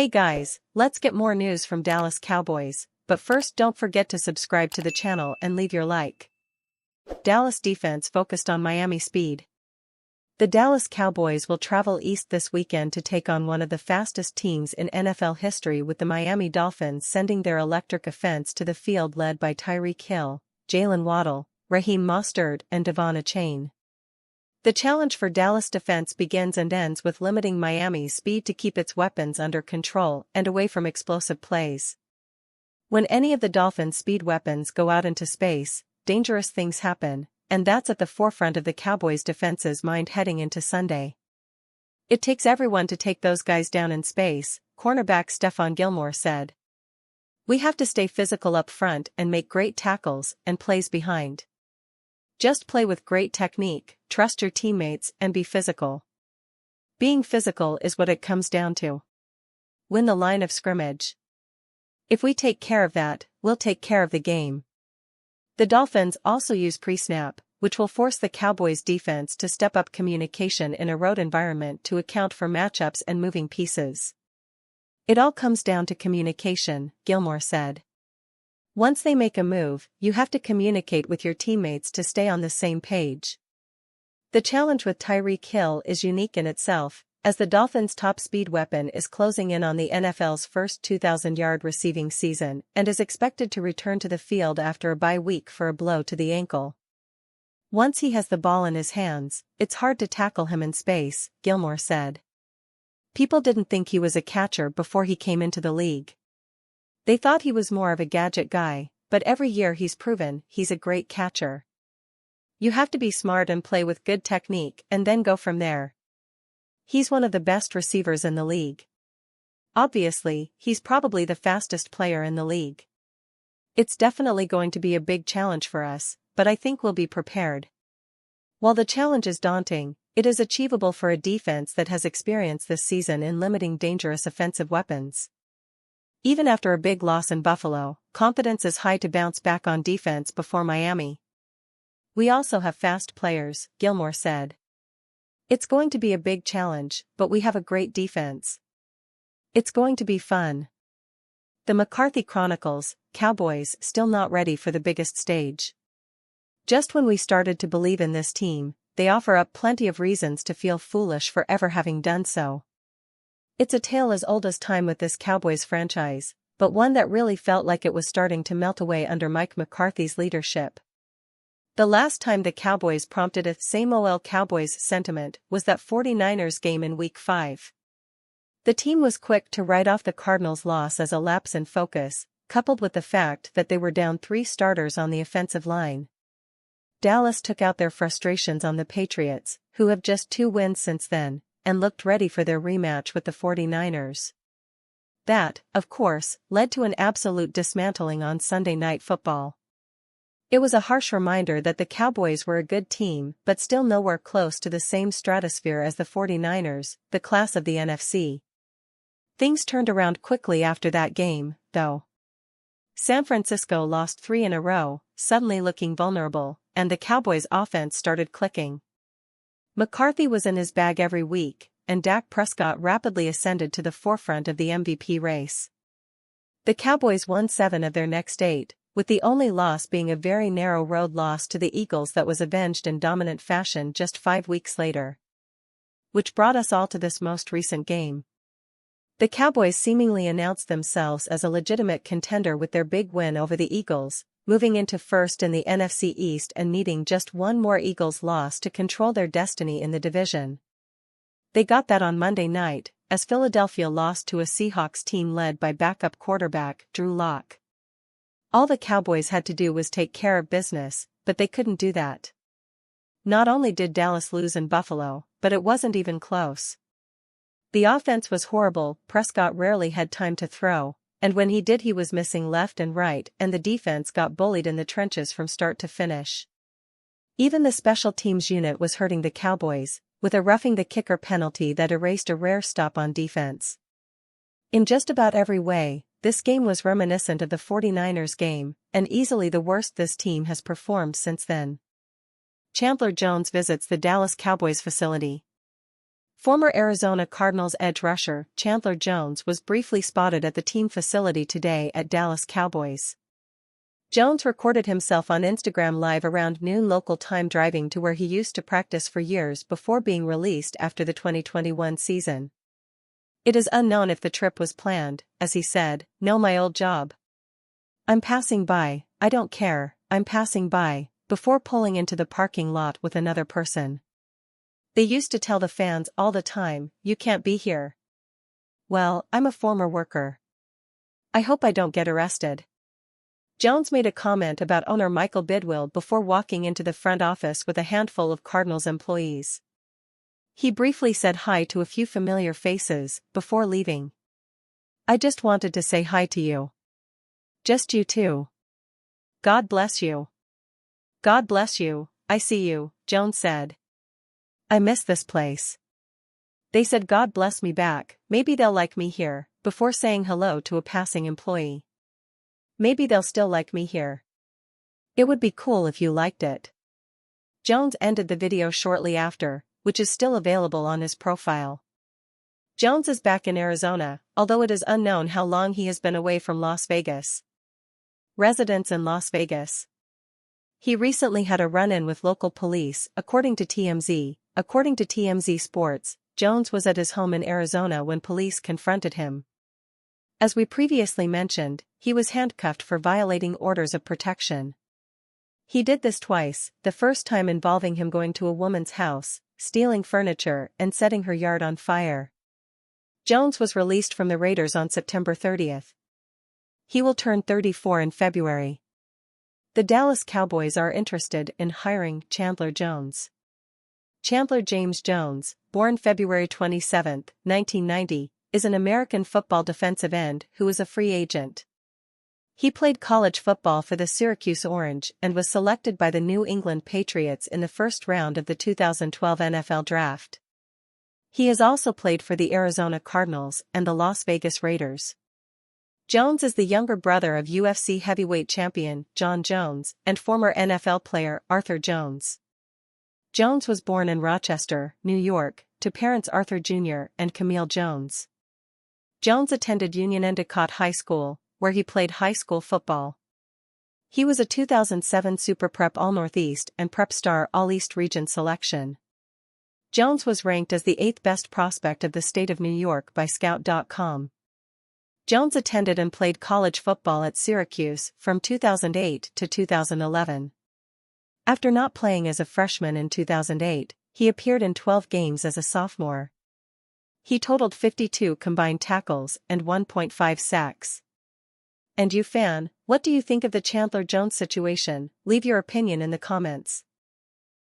Hey guys, let's get more news from Dallas Cowboys, but first don't forget to subscribe to the channel and leave your like. Dallas defense focused on Miami speed. The Dallas Cowboys will travel east this weekend to take on one of the fastest teams in NFL history, with the Miami Dolphins sending their electric offense to the field led by Tyreek Hill, Jalen Waddle, Raheem Mostert and Devon Achane. The challenge for Dallas defense begins and ends with limiting Miami's speed to keep its weapons under control and away from explosive plays. When any of the Dolphins' speed weapons go out into space, dangerous things happen, and that's at the forefront of the Cowboys' defense's mind heading into Sunday. "It takes everyone to take those guys down in space," cornerback Stephon Gilmore said. "We have to stay physical up front and make great tackles and plays behind. Just play with great technique, trust your teammates and be physical. Being physical is what it comes down to. Win the line of scrimmage. If we take care of that, we'll take care of the game." The Dolphins also use pre-snap, which will force the Cowboys' defense to step up communication in a road environment to account for matchups and moving pieces. "It all comes down to communication," Gilmore said. "Once they make a move, you have to communicate with your teammates to stay on the same page." The challenge with Tyreek Hill is unique in itself, as the Dolphins' top speed weapon is closing in on the NFL's first 2,000-yard receiving season and is expected to return to the field after a bye week for a blow to the ankle. "Once he has the ball in his hands, it's hard to tackle him in space," Gilmore said. "People didn't think he was a catcher before he came into the league. They thought he was more of a gadget guy, but every year he's proven he's a great catcher. You have to be smart and play with good technique and then go from there. He's one of the best receivers in the league. Obviously, he's probably the fastest player in the league. It's definitely going to be a big challenge for us, but I think we'll be prepared." While the challenge is daunting, it is achievable for a defense that has experience this season in limiting dangerous offensive weapons. Even after a big loss in Buffalo, confidence is high to bounce back on defense before Miami. "We also have fast players," Gilmore said. "It's going to be a big challenge, but we have a great defense. It's going to be fun." The McCarthy Chronicles, Cowboys still not ready for the biggest stage. "Just when we started to believe in this team, they offer up plenty of reasons to feel foolish for ever having done so. It's a tale as old as time with this Cowboys franchise, but one that really felt like it was starting to melt away under Mike McCarthy's leadership. The last time the Cowboys prompted a same-old Cowboys sentiment was that 49ers game in Week 5. The team was quick to write off the Cardinals' loss as a lapse in focus, coupled with the fact that they were down 3 starters on the offensive line. Dallas took out their frustrations on the Patriots, who have just 2 wins since then, and looked ready for their rematch with the 49ers. That, of course, led to an absolute dismantling on Sunday Night Football. It was a harsh reminder that the Cowboys were a good team but still nowhere close to the same stratosphere as the 49ers, the class of the NFC. Things turned around quickly after that game, though. San Francisco lost 3 in a row, suddenly looking vulnerable, and the Cowboys' offense started clicking. McCarthy was in his bag every week, and Dak Prescott rapidly ascended to the forefront of the MVP race. The Cowboys won 7 of their next 8, with the only loss being a very narrow road loss to the Eagles that was avenged in dominant fashion just 5 weeks later. Which brought us all to this most recent game. The Cowboys seemingly announced themselves as a legitimate contender with their big win over the Eagles, moving into first in the NFC East and needing just one more Eagles loss to control their destiny in the division. They got that on Monday night, as Philadelphia lost to a Seahawks team led by backup quarterback Drew Lock. All the Cowboys had to do was take care of business, but they couldn't do that. Not only did Dallas lose in Buffalo, but it wasn't even close. The offense was horrible, Prescott rarely had time to throw, and when he did he was missing left and right, and the defense got bullied in the trenches from start to finish. Even the special teams unit was hurting the Cowboys, with a roughing the kicker penalty that erased a rare stop on defense. In just about every way, this game was reminiscent of the 49ers game, and easily the worst this team has performed since then. Chandler Jones visits the Dallas Cowboys facility. Former Arizona Cardinals edge rusher Chandler Jones was briefly spotted at the team facility today at Dallas Cowboys. Jones recorded himself on Instagram Live around noon local time driving to where he used to practice for years before being released after the 2021 season. It is unknown if the trip was planned, as he said, "Know my old job. I'm passing by, I don't care, I'm passing by," before pulling into the parking lot with another person. "They used to tell the fans all the time, 'You can't be here.' Well, I'm a former worker. I hope I don't get arrested." Jones made a comment about owner Michael Bidwill before walking into the front office with a handful of Cardinals employees. He briefly said hi to a few familiar faces before leaving. "I just wanted to say hi to you. Just you too. God bless you." "God bless you, I see you," Jones said. "I miss this place." They said God bless me back, maybe they'll like me here, before saying hello to a passing employee. "Maybe they'll still like me here. It would be cool if you liked it." Jones ended the video shortly after, which is still available on his profile. Jones is back in Arizona, although it is unknown how long he has been away from Las Vegas. Residents in Las Vegas. He recently had a run-in with local police, according to TMZ. According to TMZ Sports, Jones was at his home in Arizona when police confronted him. As we previously mentioned, he was handcuffed for violating orders of protection. He did this twice, the first time involving him going to a woman's house, stealing furniture and setting her yard on fire. Jones was released from the Raiders on September 30th. He will turn 34 in February. The Dallas Cowboys are interested in hiring Chandler Jones. Chandler James Jones, born February 27, 1990, is an American football defensive end who is a free agent. He played college football for the Syracuse Orange and was selected by the New England Patriots in the first round of the 2012 NFL Draft. He has also played for the Arizona Cardinals and the Las Vegas Raiders. Jones is the younger brother of UFC heavyweight champion Jon Jones and former NFL player Arthur Jones. Jones was born in Rochester, New York, to parents Arthur Jr. and Camille Jones. Jones attended Union Endicott High School, where he played high school football. He was a 2007 Super Prep All-Northeast and Prep Star All-East Region selection. Jones was ranked as the 8th best prospect of the state of New York by Scout.com. Jones attended and played college football at Syracuse from 2008 to 2011. After not playing as a freshman in 2008, he appeared in 12 games as a sophomore. He totaled 52 combined tackles and 1.5 sacks. And you fan, what do you think of the Chandler Jones situation? Leave your opinion in the comments.